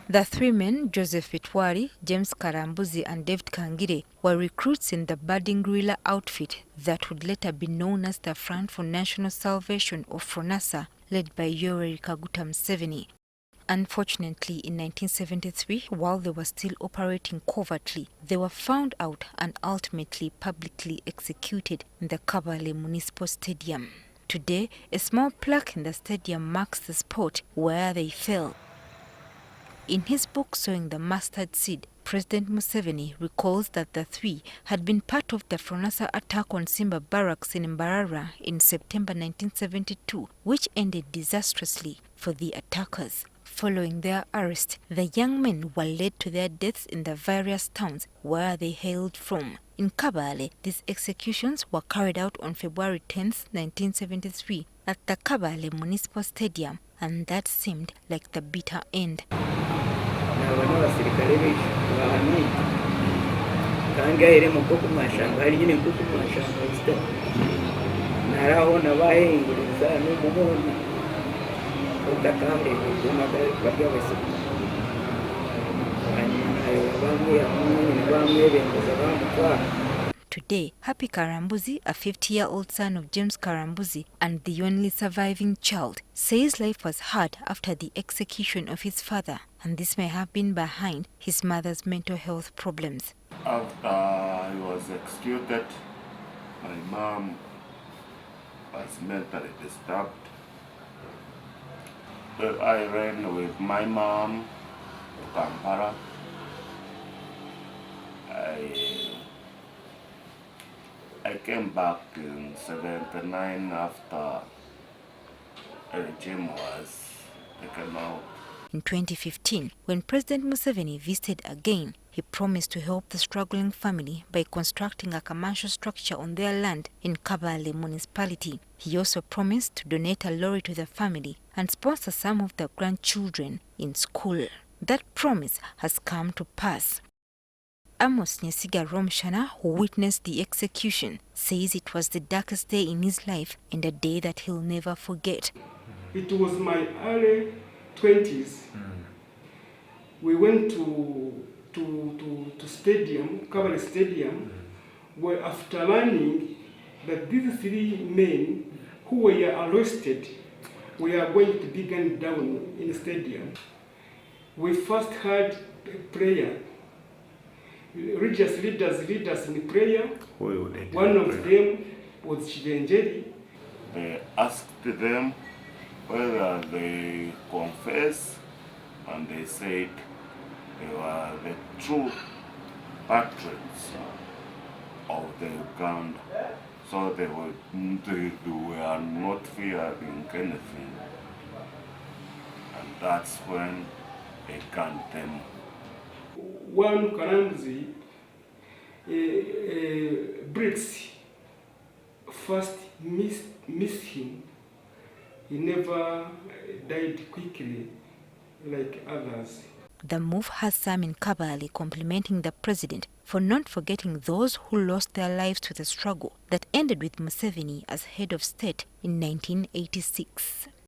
The three men, Joseph Bitwari, James Karambuzi and David Kangire, were recruits in the budding guerrilla outfit that would later be known as the Front for National Salvation or FRONASA, led by Yoweri Kaguta Museveni. Unfortunately, in 1973, while they were still operating covertly, they were found out and ultimately publicly executed in the Kabale Municipal Stadium. Today, a small plaque in the stadium marks the spot where they fell. In his book Sowing the Mustard Seed, President Museveni recalls that the three had been part of the FRONASA attack on Simba Barracks in Mbarara in September 1972, which ended disastrously for the attackers. Following their arrest, the young men were led to their deaths in the various towns where they hailed from. In Kabale, these executions were carried out on February 10, 1973, at the Kabale Municipal Stadium, and that seemed like the bitter end. Abasirikare bahani Kangire mukoko mwashamba hari nyine mukoko mwashamba narabona bahinguriza n'umuhondo utakare kumagara babyabase Today, Happy Karambuzi, a 50-year-old son of James Karambuzi and the only surviving child, says life was hard after the execution of his father, and this may have been behind his mother's mental health problems. After he was executed, my mom was mentally disturbed. I ran with my mom to Kampala. I came back in 79 after a regime was taken out. In 2015, when President Museveni visited again, he promised to help the struggling family by constructing a commercial structure on their land in Kabale municipality. He also promised to donate a lorry to the family and sponsor some of the grandchildren in school. That promise has come to pass. Amos Nyesiga Romshana, who witnessed the execution, says it was the darkest day in his life and a day that he'll never forget. It was my early 20s. We went to stadium, Kabale Stadium, where after learning that these three men who were arrested were going to be gunned down in the stadium, we first heard prayer. Religious leaders in prayer. One of them was Chivenjeri. They asked them whether they confess, and they said they were the true patriots of the Uganda. So they were not fearing anything. And that's when they gunned them. One Karambuzi bricks first missed him. He never died quickly like others. The move has some in Kabale complimenting the president for not forgetting those who lost their lives to the struggle that ended with Museveni as head of state in 1986.